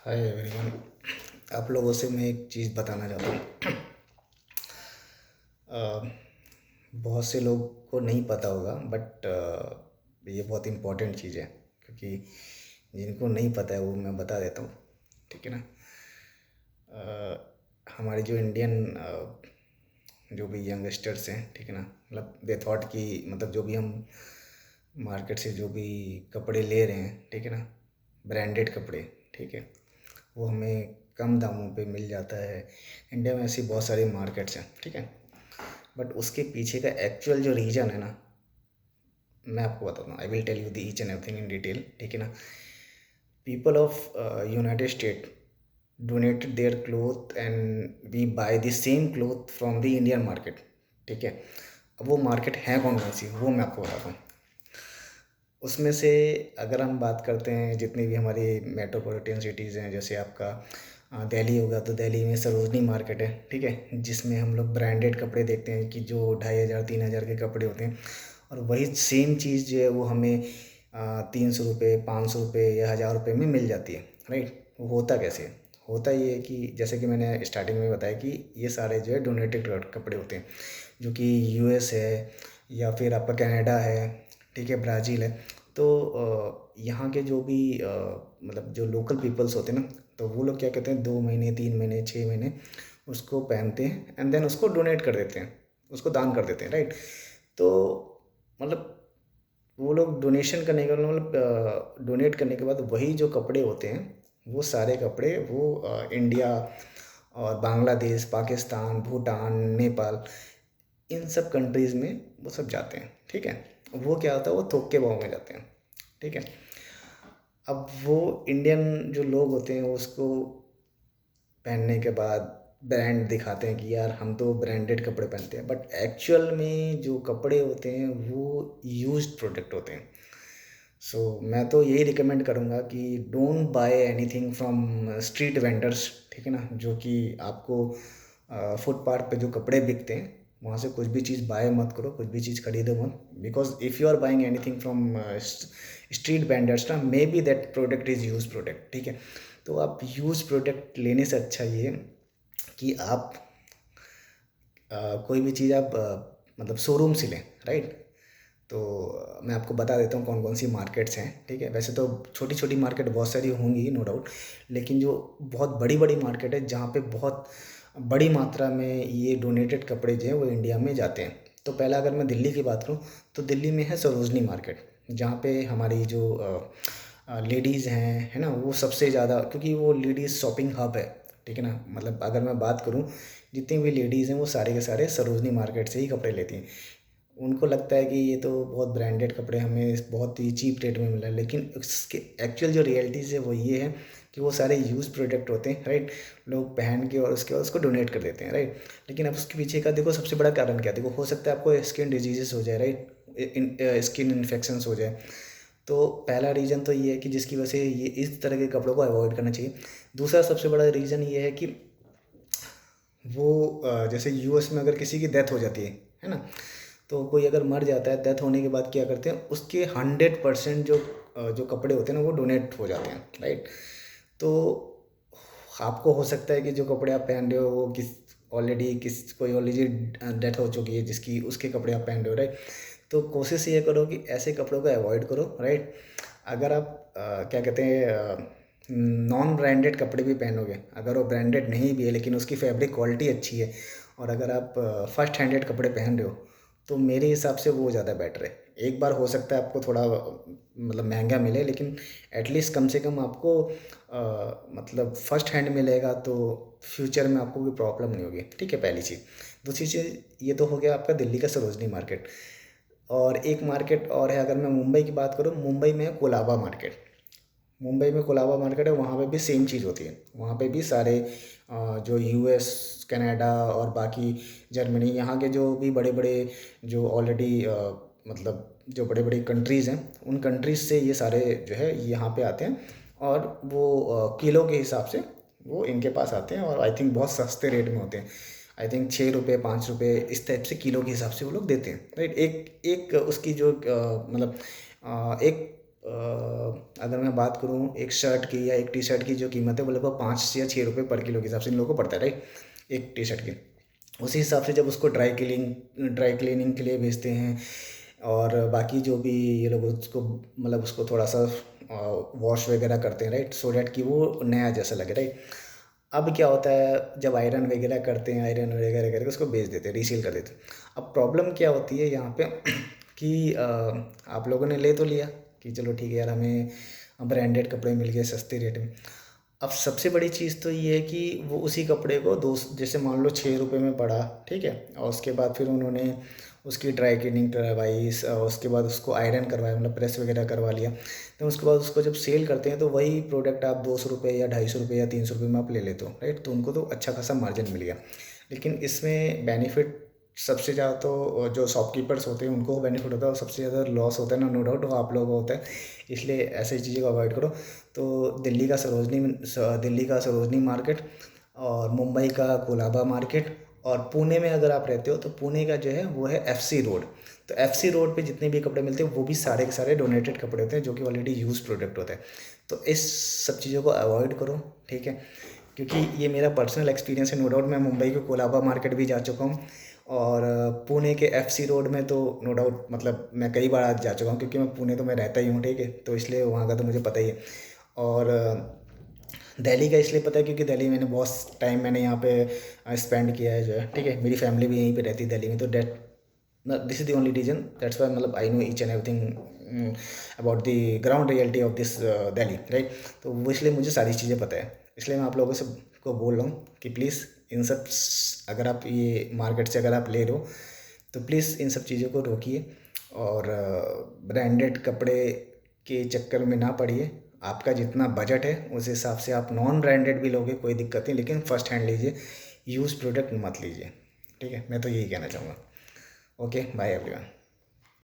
Hi everyone. आप लोगों से मैं एक चीज़ बताना चाहता हूँ। बहुत से लोग को नहीं पता होगा, बट ये बहुत इम्पोर्टेंट चीज़ है, क्योंकि जिनको नहीं पता है वो मैं बता देता हूँ। ठीक है ना। हमारे जो इंडियन जो भी यंगस्टर्स हैं, ठीक है ना, मतलब दे थॉट कि मतलब जो भी हम मार्केट से जो भी कपड़े ले रहे हैं, ठीक है ना, ब्रांडेड कपड़े, ठीक है, वो हमें कम दामों पे मिल जाता है। इंडिया में ऐसी बहुत सारी मार्केट्स हैं, ठीक है, बट उसके पीछे का एक्चुअल जो रीज़न है ना, मैं आपको बताता हूँ। I will tell you the each and everything in detail, ठीक है ना। People of United State donated their cloth and we buy the same cloth from the Indian market, ठीक है। अब वो मार्केट है कौन कौन सी, वो मैं आपको बताता हूँ। उसमें से अगर हम बात करते हैं, जितनी भी हमारी मेट्रोपॉलिटन सिटीज़ हैं, जैसे आपका दिल्ली होगा, तो दिल्ली में सरोजनी मार्केट है, ठीक है, जिसमें हम लोग ब्रांडेड कपड़े देखते हैं कि जो 2500 3 हज़ार के कपड़े होते हैं, और वही सेम चीज़ जो है वो हमें 300 रुपये, 500 रुपये या 1000 रुपये में मिल जाती है, राइट। वो होता कैसे है? होता ये है कि जैसे कि मैंने स्टार्टिंग में बताया कि ये सारे जो है डोनेटेड कपड़े होते हैं, जो कि यूएस है या फिर आपका कनाडा है, ठीक है, ब्राज़ील है। तो यहाँ के जो भी मतलब जो लोकल पीपल्स होते हैं ना, तो वो लोग क्या कहते हैं, 2 महीने 3 महीने 6 महीने उसको पहनते हैं एंड देन उसको डोनेट कर देते हैं, उसको दान कर देते हैं, राइट। तो मतलब वो लोग डोनेशन करने के मतलब डोनेट करने के बाद वही जो कपड़े होते हैं, वो सारे कपड़े वो इंडिया और बांग्लादेश, पाकिस्तान, भूटान, नेपाल, इन सब कंट्रीज़ में वो सब जाते हैं, ठीक है। वो क्या होता है, वो थोक के भाव में जाते हैं, ठीक है। अब वो इंडियन जो लोग होते हैं वो उसको पहनने के बाद ब्रांड दिखाते हैं कि यार हम तो ब्रांडेड कपड़े पहनते हैं, बट एक्चुअल में जो कपड़े होते हैं वो यूज्ड प्रोडक्ट होते हैं। सो मैं तो यही रिकमेंड करूँगा कि don't buy anything from street vendors, ठीक है ना, जो कि आपको फुटपाथ पे जो कपड़े बिकते हैं वहाँ से कुछ भी चीज़ बाय मत करो, कुछ भी चीज़ खरीदो मत। Because if you are buying anything from street vendors ना, may be that product is use product, ठीक है। तो आप यूज प्रोडक्ट लेने से अच्छा ये है कि आप कोई भी चीज़ आप मतलब शोरूम से लें, राइट। तो मैं आपको बता देता हूँ कौन कौन सी मार्केट्स हैं, ठीक है। वैसे तो छोटी छोटी मार्केट बहुत सारी होंगी, नो डाउट, लेकिन जो बहुत बड़ी बड़ी मार्केट है जहाँ पे बहुत बड़ी मात्रा में ये डोनेटेड कपड़े जो हैं वो इंडिया में जाते हैं। तो पहला अगर मैं दिल्ली की बात करूँ, तो दिल्ली में है सरोजनी मार्केट, जहाँ पे हमारी जो लेडीज़ हैं, है ना, वो सबसे ज़्यादा, क्योंकि वो लेडीज़ शॉपिंग हब है, ठीक है ना। मतलब अगर मैं बात करूँ, जितनी भी लेडीज़ हैं वो सारे के सारे सरोजनी मार्केट से ही कपड़े लेती हैं। उनको लगता है कि ये तो बहुत ब्रांडेड कपड़े हमें बहुत ही चीप रेट में मिल रहा है, लेकिन उसके एक्चुअल जो रियलिटीज़ है वो ये है कि वो सारे यूज़ प्रोडक्ट होते हैं, राइट। लोग पहन के और उसके बाद उसको डोनेट कर देते हैं, राइट। लेकिन अब उसके पीछे का देखो सबसे बड़ा कारण क्या है, देखो हो सकता है आपको स्किन डिजीजेस हो जाए, राइट, स्किन इन्फेक्शंस हो जाए। तो पहला रीज़न तो ये है कि जिसकी वजह से ये इस तरह के कपड़ों को अवॉइड करना चाहिए। दूसरा सबसे बड़ा रीज़न ये है कि वो जैसे यूएस में अगर किसी की डेथ हो जाती है ना, तो कोई अगर मर जाता है, डेथ होने के बाद क्या करते हैं, उसके 100% जो कपड़े होते हैं ना वो डोनेट हो जाते हैं, राइट। तो आपको हो सकता है कि जो कपड़े आप पहन रहे हो वो किस कोई ऑलरेडी डेथ हो चुकी है जिसकी, उसके कपड़े आप पहन रहे हो, राइट। तो कोशिश ये करो कि ऐसे कपड़ों को अवॉइड करो, राइट। अगर आप क्या कहते हैं नॉन ब्रांडेड कपड़े भी पहनोगे, अगर वो ब्रांडेड नहीं भी है लेकिन उसकी फैब्रिक क्वालिटी अच्छी है, और अगर आप फर्स्ट हैंडेड कपड़े पहन रहे हो, तो मेरे हिसाब से वो ज़्यादा बेटर है। एक बार हो सकता है आपको थोड़ा मतलब महंगा मिले, लेकिन एटलीस्ट कम से कम आपको मतलब फर्स्ट हैंड मिलेगा, तो फ्यूचर में आपको कोई प्रॉब्लम नहीं होगी, ठीक है, पहली चीज़। दूसरी चीज़ ये तो हो गया आपका दिल्ली का सरोजनी मार्केट। और एक मार्केट और है, अगर मैं मुंबई की बात करूँ, मुंबई में है कोलाबा मार्केट। मुंबई में कोलाबा मार्केट है, वहाँ पे भी सेम चीज़ होती है। वहाँ पे भी सारे जो यूएस, कनाडा और बाकी जर्मनी, यहाँ के जो भी बड़े बड़े जो ऑलरेडी मतलब जो बड़े बड़े कंट्रीज़ हैं, उन कंट्रीज़ से ये सारे जो है यहाँ पे आते हैं, और वो किलो के हिसाब से वो इनके पास आते हैं, और आई थिंक बहुत सस्ते रेट में होते हैं। आई थिंक 6 रुपये 5 रुपये इस टाइप से किलो के हिसाब से वो लोग देते हैं, राइट। एक एक उसकी जो मतलब एक अगर मैं बात करूँ एक शर्ट की या एक टी शर्ट की जो कीमत है वो लगभग 5 या 6 रुपये पर किलो के हिसाब से इन लोगों को पड़ता है, राइट, एक टी शर्ट की। उसी हिसाब से जब उसको ड्राई क्लीनिंग के लिए भेजते हैं और बाकी जो भी ये लोग उसको मतलब उसको थोड़ा सा वॉश वगैरह करते हैं, राइट, सो डैट कि वो नया जैसा लगे, राइट। अब क्या होता है जब आयरन वगैरह करते हैं, आयरन वगैरह करके उसको बेच देते हैं, रीसेल कर देते हैं। अब प्रॉब्लम क्या होती है यहाँ पे कि आप लोगों ने ले तो लिया कि चलो ठीक है यार, हमें ब्रांडेड कपड़े मिल गए सस्ते रेट में। अब सबसे बड़ी चीज़ तो ये है कि वो उसी कपड़े को दो, जैसे मान लो 6 रुपये में पड़ा, ठीक है, और उसके बाद फिर उन्होंने उसकी ड्राई क्लीनिंग करवाई, उसके बाद उसको आयरन करवाया, मतलब प्रेस वगैरह करवा लिया। तो उसके बाद उसको जब सेल करते हैं तो वही प्रोडक्ट आप 200 रुपये या 250 रुपये या 300 रुपये में आप ले लेते हो, राइट। तो उनको तो अच्छा खासा मार्जिन मिल गया। लेकिन इसमें बेनिफिट सबसे ज़्यादा तो जो शॉपकीपर्स होते हैं उनको बेनिफिट होता है, और सबसे ज़्यादा लॉस होता है ना, नो डाउट वो आप लोगों को होता है। इसलिए ऐसी चीज़ों को अवॉइड करो। तो दिल्ली का सरोजनी मार्केट और मुंबई का कोलाबा मार्केट और पुणे में अगर आप रहते हो तो पुणे का जो है वो है एफसी रोड। तो एफसी रोड पे जितने भी कपड़े मिलते हैं वो भी सारे के सारे डोनेटेड कपड़े होते हैं जो कि ऑलरेडी यूज प्रोडक्ट होते हैं। तो इस सब चीज़ों को अवॉइड करो, ठीक है, क्योंकि ये मेरा पर्सनल एक्सपीरियंस है। नो डाउट मैं मुंबई के कोलाबा मार्केट भी जा चुका हूँ और पुणे के एफसी रोड में तो नो डाउट मतलब मैं कई बार आज जा चुका हूँ, क्योंकि मैं पुणे तो मैं रहता ही हूँ, ठीक है, तो इसलिए वहाँ का तो मुझे पता ही है। और दिल्ली का इसलिए पता है क्योंकि दिल्ली मैंने बहुत टाइम मैंने यहाँ पे स्पेंड किया है जो है, ठीक है, मेरी फैमिली भी यहीं पे रहती है दिल्ली में। तो that this is the only reason, that's why मतलब I know each and everything about the ground reality of this Delhi, right. तो वो इसलिए मुझे सारी चीज़ें पता है। इसलिए मैं आप लोगों से को बोल रहा हूँ कि प्लीज़ इन सब अगर आप ये मार्केट से अगर आप ले रहे हो तो प्लीज़ इन सब चीज़ों को रोकिए और ब्रांडेड कपड़े के चक्कर में ना पड़िए। आपका जितना बजट है उस हिसाब से आप नॉन ब्रांडेड भी लोगे, कोई दिक्कत नहीं, लेकिन फर्स्ट हैंड लीजिए, यूज़ प्रोडक्ट मत लीजिए, ठीक है। मैं तो यही कहना चाहूँगा। Okay, bye everyone.